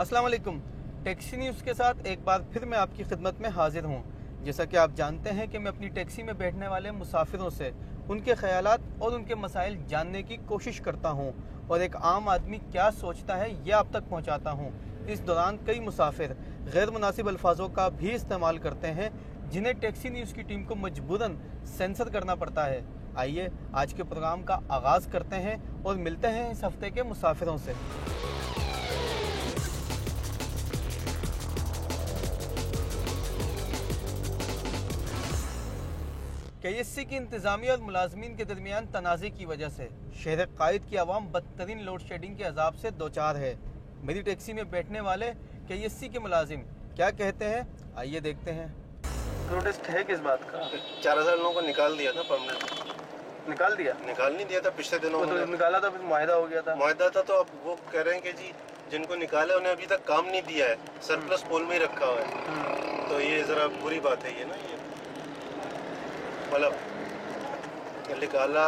अस्सलाम वालेकुम। Taxi news के साथ एक बार फिर मैं आपकी खिदमत में हाजिर हूँ। जैसा कि आप जानते हैं कि मैं अपनी टैक्सी में बैठने वाले मुसाफिरों से उनके ख्यालात और उनके मसाइल जानने की कोशिश करता हूँ और एक आम आदमी क्या सोचता है ये आप तक पहुँचाता हूँ। इस दौरान कई मुसाफिर गैर मुनासिब अल्फाजों का भी इस्तेमाल करते हैं जिन्हें टैक्सी न्यूज़ की टीम को मजबूरन सेंसर करना पड़ता है। आइए आज के प्रोग्राम का आगाज़ करते हैं और मिलते हैं इस हफ्ते के मुसाफिरों से। KSC की इंतज़ामिया और मुलाजमीन के दरमियान तनाज़े की वजह से शहर कायद की आवाम बदतरीन लोड शेडिंग के अजाब से दोचार है। मेरी टैक्सी में बैठने वाले KSC के मुलाजिम क्या कहते हैं, आइए देखते हैं। प्रोटेस्ट है किस बात का? 4000 लोगों को निकाल दिया था परमानेंट। निकाल नहीं दिया था पिछले दिनों में। तो निकाला था, फिर मुआहदा हो गया था। मुआहदा था, तो अब वो कह रहे हैं कि जी जिनको निकाला उन्हें अभी तक काम नहीं दिया है, सरप्लस पोल में ही रखा हुआ है। तो ये ज़रा बुरी बात है ये ना, ये मतलब निकाला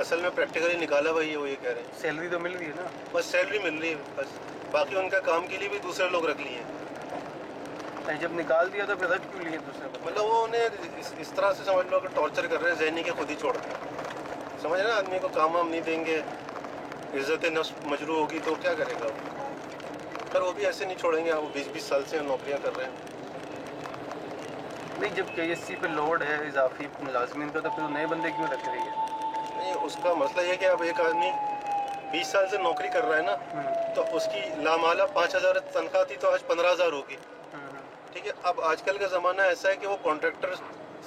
असल में प्रैक्टिकली निकाला भाई है, वो ये कह रहे हैं। सैलरी तो मिल रही है ना? बस सैलरी मिल रही है बस, बाकी उनका काम के लिए भी दूसरे लोग रख लिए हैं। जब निकाल दिया तो फिर रख क्यों लिए दूसरे को? मतलब वो उन्हें इस तरह से समझ लो कि टॉर्चर कर रहे हैं, ज़हनी के खुद ही छोड़ दें। समझ रहे ना, आदमी को काम वाम नहीं देंगे, इज़्ज़त नफ्स मजरू होगी तो क्या करेगा वो। पर वो भी ऐसे नहीं छोड़ेंगे, वो 20-20 साल से नौकरियां कर रहे हैं। नहीं, जब KSC पे लोड है इजाफी मुलाजमीन का तो फिर नए बंदे क्यों रख रही है? नहीं, उसका मसला ये कि अब एक आदमी 20 साल से नौकरी कर रहा है ना, तो उसकी लामाला 5000 तनख्वाह थी तो आज 15000 होगी। ठीक है, अब आजकल का ज़माना ऐसा है कि वो कॉन्ट्रैक्टर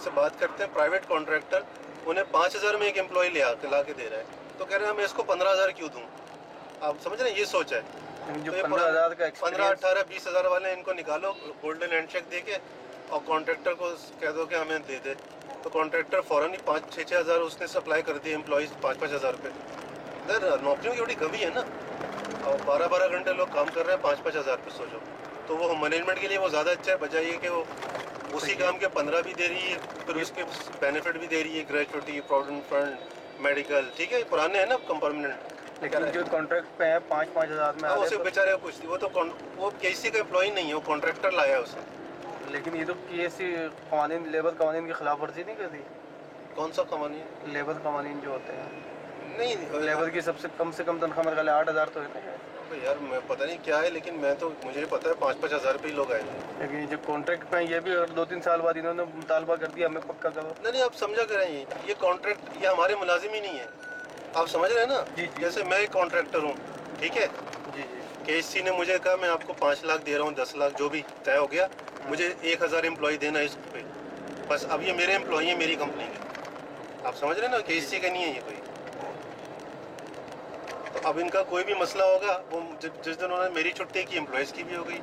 से बात करते हैं, प्राइवेट कॉन्ट्रैक्टर उन्हें 5000 में एक एम्प्लॉय ला के दे रहा है, तो कह रहे हैं मैं इसको 15000 क्यों दूँ। आप समझ रहे हैं, ये सोच है। जो 15,000 का 15, 18, 20,000 वाले इनको निकालो गोल्डन हैंडशेक दे के, और कॉन्ट्रैक्टर को कह दो कि हमें दे दे, तो कॉन्ट्रैक्टर फ़ौरन ही 5-6 हज़ार उसने सप्लाई कर दिए एम्प्लॉयज़ 5-5 हज़ार रुपये। इधर नौकरियों की बड़ी कमी है ना, और 12-12 घंटे लोग काम कर रहे हैं 5-5 हज़ार रुपये, सोचो। तो वो मैनेजमेंट के लिए वो ज़्यादा अच्छा है, बजाय ये कि वो उसी काम के 15 भी दे रही है, फिर उसके बेनिफिट भी दे रही है, ग्रेजुएटी, प्रोविडेंट फंड, मेडिकल। ठीक है, पुराने हैं ना परमानेंट, लेकिन जो कॉन्ट्रैक्ट पे है 5-5 हज़ार में उसे बेचारे कुछ, वो तो वो KSC का एम्प्लॉय नहीं है, वो कॉन्ट्रैक्टर लाया है उसे। लेकिन ये तो KSC कवानीन, लेबर कवानीन की खिलाफ वर्जी नहीं करती? कौन सा कवानीन? लेबर कवानीन जो होते हैं, नहीं, लेबर की सबसे कम से कम तनख्वाह मेरे ख्याल 8,000 तो है ना यार, मैं पता नहीं क्या है, लेकिन मैं तो मुझे पता है 5-5 हज़ार रुपये लोग आए थे। लेकिन जो कॉन्ट्रैक्ट पे ये भी 2-3 साल बाद इन्होंने मुतालबा कर दिया हमें पक्का करो। नहीं, आप समझा करें, ये कॉन्ट्रैक्ट ये हमारे मुलाजिम ही नहीं है, आप समझ रहे हैं ना। जी। जैसे मैं एक कॉन्ट्रैक्टर हूँ, ठीक है जी। KSC ने मुझे कहा मैं आपको 5 लाख दे रहा हूँ, 10 लाख जो भी तय हो गया, मुझे 1000 एम्प्लॉय देना इस पे, बस। अब ये मेरे एम्प्लॉय हैं मेरी कंपनी के, आप समझ रहे हैं ना, KSC का नहीं है ये कोई। तो अब इनका कोई भी मसला होगा, वो जिस दिन उन्होंने मेरी छुट्टी की, एम्प्लॉयज़ की भी हो गई,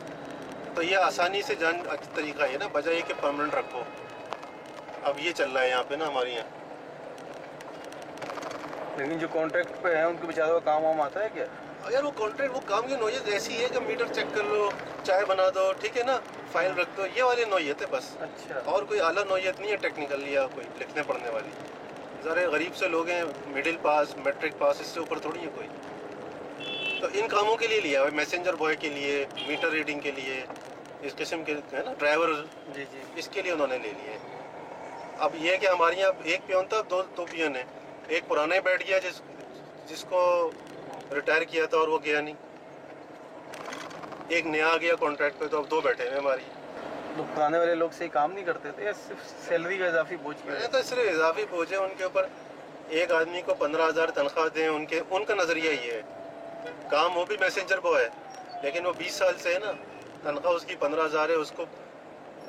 तो ये आसानी से जान तरीका है ना, बजाय कि परमानेंट रखो। अब ये चल रहा है यहाँ पे ना हमारे यहाँ। लेकिन जो कॉन्ट्रैक्ट पे है उनके बेचारों का काम वाम आता है क्या? यार वो कॉन्ट्रैक्ट, वो काम की नोयत ऐसी है कि मीटर चेक कर लो, चाय बना दो, ठीक है ना, फाइल रख दो, ये वाली नोयत है बस। अच्छा। और कोई आला नोयत नहीं है टेक्निकल या कोई लिखने पढ़ने वाली। ज़रा गरीब से लोग हैं, मिडिल पास, मैट्रिक पास, इससे ऊपर थोड़ी है कोई। तो इन कामों के लिए लिया है, मैसेंजर बॉय के लिए, मीटर रीडिंग के लिए, इस किस्म के है ना, ड्राइवर। जी। इसके लिए उन्होंने ले लिए। अब ये है कि हमारे यहाँ एक पियोन था, दो पियोन है। एक पुराना ही बैठ गया जिसको रिटायर किया था और वो गया नहीं, एक नया आ गया कॉन्ट्रैक्ट पे, तो अब 2 बैठे हैं हमारी। तो पुराने वाले लोग सही काम नहीं करते थे या सिर्फ सैलरी का इजाफी बोझ किया? मैंने तो सिर्फ इजाफी बोझ है उनके ऊपर। एक आदमी को 15,000 तनख्वाह दें, उनका नज़रिया ये है। काम वो भी मैसेंजर बॉय है, लेकिन वो 20 साल से है ना, तनख्वाह उसकी 15,000 है, उसको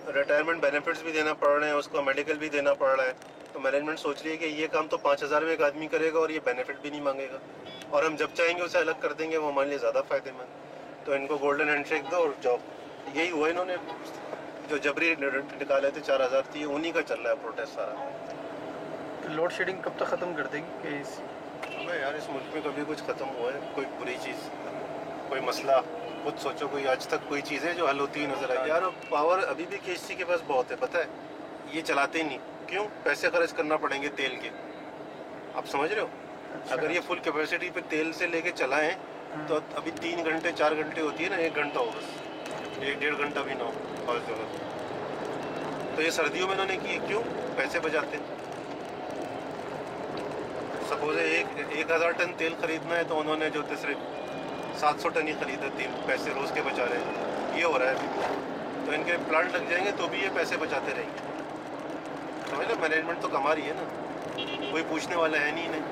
रिटायरमेंट बेनिफिट्स भी देना पड़ रहे हैं, उसको मेडिकल भी देना पड़ रहा है। तो मैनेजमेंट सोच रही है कि ये काम तो 5000 में एक आदमी करेगा और ये बेनिफिट भी नहीं मांगेगा, और हम जब चाहेंगे उसे अलग कर देंगे, वो हमारे लिए ज़्यादा फ़ायदेमंद। तो इनको गोल्डन हैंडशेक दो और जॉब। यही हुआ, इन्होंने जो जबरी निकाले थे 4000 थी, उन्हीं का चल रहा है प्रोटेस्ट सारा। तो लोड शेडिंग कब तक ख़त्म कर देगी KSC? मैं यार, इस मुल्क में कभी कुछ ख़त्म हुआ है कोई बुरी चीज़, कोई मसला खुद सोचो, कोई आज तक कोई चीज़ है जो हल होती ही नज़र आई? यार पावर अभी भी KSC के पास बहुत है, पता है, ये चलाते ही नहीं। क्यों? पैसे खर्च करना पड़ेंगे तेल के, आप समझ रहे हो। अच्छा। अगर ये फुल कैपेसिटी पे तेल से लेके चलाएं तो अभी 3 घंटे 4 घंटे होती है ना, 1 घंटा हो बस, 1-1.5 घंटा भी ना हो हर जगह। तो ये सर्दियों में इन्होंने की, क्यों? पैसे बचाते। सपोज 1,000 टन तेल खरीदना है तो उन्होंने जो सिर्फ 700 टन ही खरीदा, 3 पैसे रोज़ के बचा रहे हैं। ये हो रहा है अभी। तो इनके प्लांट लग जाएंगे तो भी ये पैसे बचाते रहेंगे। समझ लो, मैनेजमेंट तो कमा रही है ना, कोई पूछने वाला है नहीं इन्हें।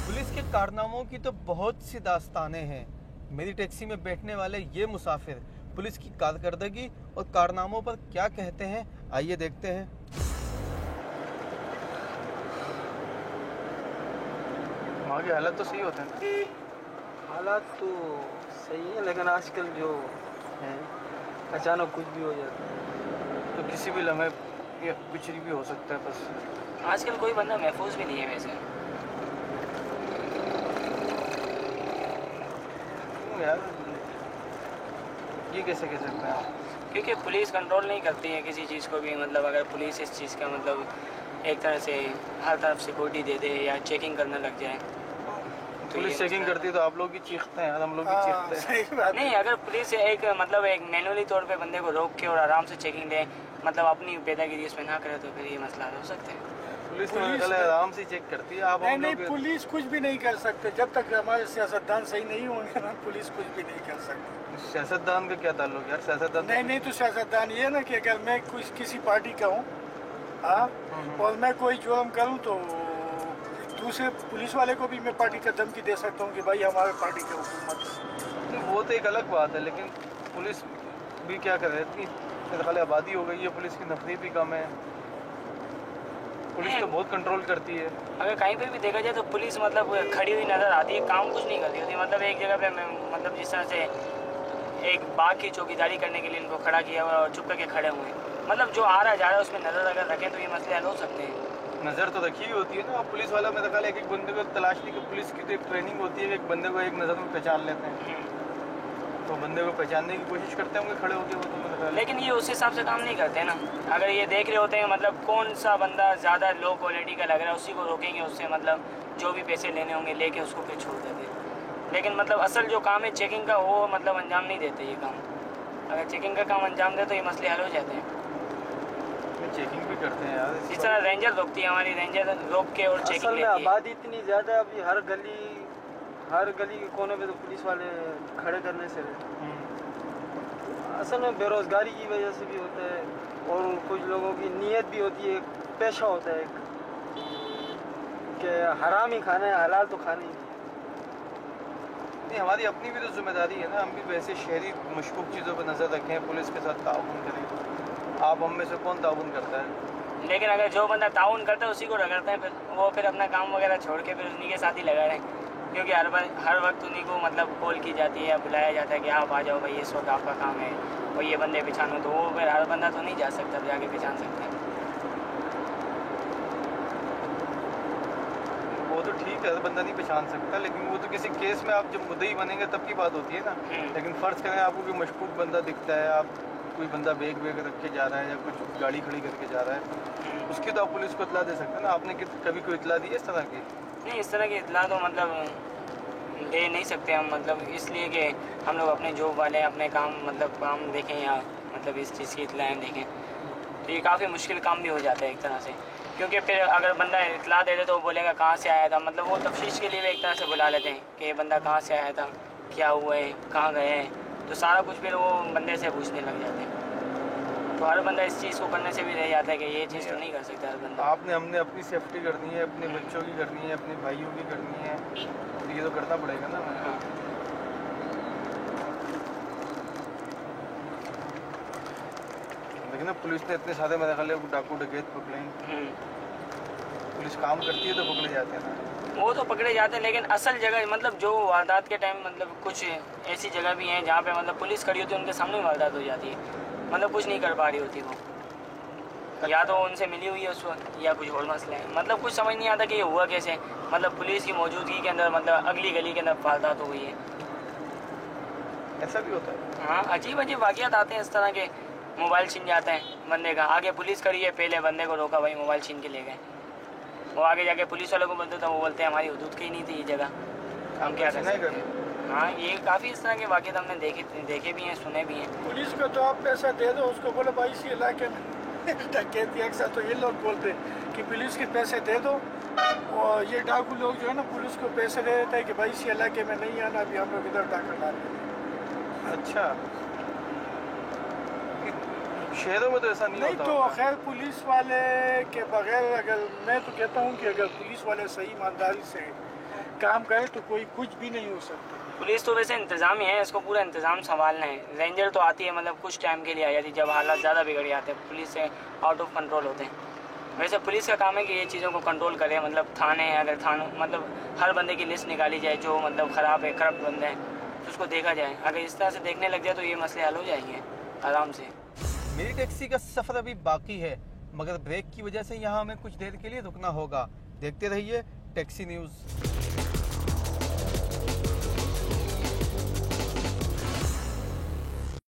पुलिस के कारनामों की तो बहुत सी दास्तानें हैं। मेरी टैक्सी में बैठने वाले ये मुसाफिर पुलिस की कारकर्दगी और कारनामों पर क्या कहते हैं, आइए देखते हैं। वहाँ के हालत तो सही होते हैं ना? हालात तो सही है, लेकिन आजकल जो है अचानक कुछ भी हो जाता है, तो किसी भी लम्हे ये कुछ भी हो सकता है। बस आजकल कोई बंदा महफूज भी नहीं है वैसे। क्यों यार, ये कैसे कह सकते हैं आप? क्योंकि पुलिस कंट्रोल नहीं करती है किसी चीज़ को भी। मतलब अगर पुलिस इस चीज़ का मतलब एक तरह से हर तरफ सिक्योरिटी दे दे या चेकिंग करने लग जाए तो पुलिस चेकिंग करती है तो आप लोग भी चीखते हैं यार, हम लोग भी चीखते हैं। नहीं, अगर पुलिस एक मतलब एक मैनुअली तौर पे बंदे को रोक के और आराम से चेकिंग दे, मतलब अपनी पेदागिरी इसमें ना करे, तो फिर ये मसला हो सकता है। पुलिस तो मेरे ख्याल है आराम से चेक करती है। आप नहीं, पुलिस कुछ भी नहीं कर सकते जब तक हमारे सियासतदान सही नहीं होंगे ना, पुलिस कुछ भी नहीं कर सकती। सियासतदान का क्या ताल्लुक यार? सियासतदान नहीं तो सियासतदान ये ना कि अगर मैं किसी पार्टी का हूँ और मैं कोई जुर्म करूँ तो दूसरे पुलिस वाले को भी मैं पार्टी का धमकी दे सकता हूँ कि भाई हमारे पार्टी की हुकूमत। नहीं, वो तो एक अलग बात है, लेकिन पुलिस भी क्या करे, इतनी मेरे ख्याल आबादी हो गई है, पुलिस की नफरी भी कम है। पुलिस तो बहुत कंट्रोल करती है। अगर कहीं पे भी देखा जाए तो पुलिस मतलब खड़ी हुई नज़र आती है, काम कुछ नहीं करती होती। मतलब एक जगह पे मतलब जिस तरह से एक बाघ की चौकीदारी करने के लिए इनको खड़ा किया हुआ और चुप करके खड़े हुए हैं। मतलब जो आ रहा जा रहा है उसमें नज़र अगर रखें तो ये मसले हल हो सकते हैं। नज़र तो रखी हुई होती है ना। पुलिस वाला मेरे ख्याल एक बंदे को तलाशने की पुलिस की तो एक ट्रेनिंग होती है, एक बंदे को एक नज़र में पहचान लेते हैं, तो बंदे को पहचानने की कोशिश करते होंगे खड़े होकर वो, तो मेरे ख्याल। लेकिन ये उस हिसाब से काम नहीं करते ना। अगर ये देख रहे होते हैं मतलब कौन सा बंदा ज़्यादा लो क्वालिटी का लग रहा है उसी को रोकेंगे, उससे मतलब जो भी पैसे लेने होंगे लेके उसको फिर छोड़ देते। लेकिन मतलब असल जो काम है चेकिंग का वो मतलब अंजाम नहीं देते ये काम। अगर चेकिंग का काम अंजाम दे तो ये मसले हल हो जाते हैं। चेकिंग भी करते हैं यार। इस तरह रेंजर रोकती है, हमारी रेंजर रोक के और चेकिंग लेती है। आबादी इतनी ज़्यादा है अभी, हर गली के कोने पे तो पुलिस वाले खड़े करने से असल में बेरोज़गारी की वजह से भी होता है और कुछ लोगों की नीयत भी होती है, पेशा होता है कि हराम ही खाना है, हलाल तो खाना ही नहीं। हमारी अपनी भी तो जिम्मेदारी है ना, हम भी वैसे शहरी मशकूक चीज़ों पर नज़र रखें, पुलिस के साथ ताउन करें। आप हम में से कौन ताउन करता है? लेकिन अगर जो बंदा ताउन करता है उसी को रगड़ते हैं, फिर वो फिर अपना काम वगैरह छोड़ के फिर उन्हीं के साथ ही लगा रहे हैं। क्योंकि हर वक्त उन्हीं को मतलब कॉल की जाती है या बुलाया जाता है कि आप आ जाओ भाई, इस वक्त आपका काम है, और ये बंदे पहचानो। तो वो फिर हर बंदा तो नहीं जा सकता, जाके पहचान सकता है। वो तो ठीक है, बंदा नहीं पहचान सकता, लेकिन वो तो किसी केस में आप जब मुद्दई बनेंगे तब की बात होती है ना। लेकिन फ़र्ज़ करें आपको कोई मशकूक बंदा दिखता है, आप कोई बंदा बैग रख के जा रहा है या कुछ गाड़ी खड़ी करके जा रहा है, उसकी तो आप पुलिस को इतला दे सकते हैं ना। आपने कभी कोई इतला दी है इस तरह की? नहीं, इस तरह की इतला तो मतलब दे नहीं सकते हम, मतलब इसलिए कि हम लोग अपने जॉब वाले अपने काम मतलब काम देखें या मतलब इस चीज़ की इतलाएँ देखें, तो ये काफ़ी मुश्किल काम भी हो जाता है एक तरह से। क्योंकि फिर अगर बंदा इतला दे दे तो वो बोलेगा कहाँ से आया था, मतलब वो तफ्तीश के लिए भी एक तरह से बुला लेते हैं कि ये बंदा कहाँ से आया था, क्या हुआ है, कहाँ गए हैं, तो सारा कुछ फिर वो बंदे से पूछने लग जाते हैं। तो हर बंदा इस चीज़ को करने से भी रह जाता है कि ये चीज़ तो नहीं कर सकता हर बंदा। हमने अपनी सेफ्टी करनी है, अपने बच्चों की करनी है, अपने भाइयों की करनी है, तो ये तो करना पड़ेगा ना। लेकिन ना पुलिस ने इतने सारे मेरे ख्याल डाकू डकैत पकड़े, पुलिस काम करती है तो पकड़े जाते हैं ना। वो तो पकड़े जाते हैं, लेकिन असल जगह मतलब जो वारदात के टाइम मतलब कुछ ऐसी जगह भी हैं जहाँ पे मतलब पुलिस खड़ी होती है, उनके सामने वारदात हो जाती है, मतलब कुछ नहीं कर पा रही होती वो, या तो उनसे मिली हुई है उस वक्त या कुछ और मसले हैं। मतलब कुछ समझ नहीं आता कि ये हुआ कैसे, मतलब पुलिस की मौजूदगी के अंदर मतलब अगली गली के अंदर वारदात हो गई है। ऐसा भी होता है। हाँ, अजीब अजीब वाक़ियात आते हैं इस तरह के। मोबाइल छीन जाते हैं बंदे का, आगे पुलिस खड़ी है, पहले बंदे को रोका, भाई मोबाइल छीन के ले गए। वो आगे जाके पुलिस वालों को बोलते तो वो बोलते हैं हमारी हुदूद की ही नहीं थी ये जगह। हम क्या कर नहीं सकते हैं। हाँ, ये काफ़ी इस तरह के वाक़े हमने देखे भी हैं, सुने भी हैं। पुलिस को तो आप पैसा दे दो, उसको बोलो भाई इसी इलाके में डकैती अक्सर तो ये लोग बोलते हैं कि पुलिस के पैसे दे दो, और ये डाकू लोग जो है ना पुलिस को पैसे दे देते हैं कि भाई इसी इलाके में नहीं आना, अभी हम लोग इधर डाका डाल रहे हैं। अच्छा, शहरों में तो ऐसा नहीं नहीं होता तो होगा। खैर पुलिस वाले के बगैर, अगर मैं तो कहता हूँ कि अगर पुलिस वाले सही ईमानदारी से काम करें तो कोई कुछ भी नहीं हो सकता। पुलिस तो वैसे इंतज़ाम ही है, इसको पूरा इंतज़ाम संभालना है। रेंजर तो आती है मतलब कुछ टाइम के लिए आ जाती है, जब हालात ज़्यादा बिगड़ जाते हैं, पुलिस से आउट ऑफ कंट्रोल होते हैं। वैसे पुलिस का काम है कि ये चीज़ों को कंट्रोल करे, मतलब थाने, अगर थानों मतलब हर बंदे की लिस्ट निकाली जाए जो मतलब ख़राब है, करप्ट बंदे हैं, तो उसको देखा जाए। अगर इस तरह से देखने लग जाए तो ये मसले हल हो जाएंगे आराम से। मेरी टैक्सी का सफ़र अभी बाकी है, मगर ब्रेक की वजह से यहाँ हमें कुछ देर के लिए रुकना होगा। देखते रहिए टैक्सी न्यूज़।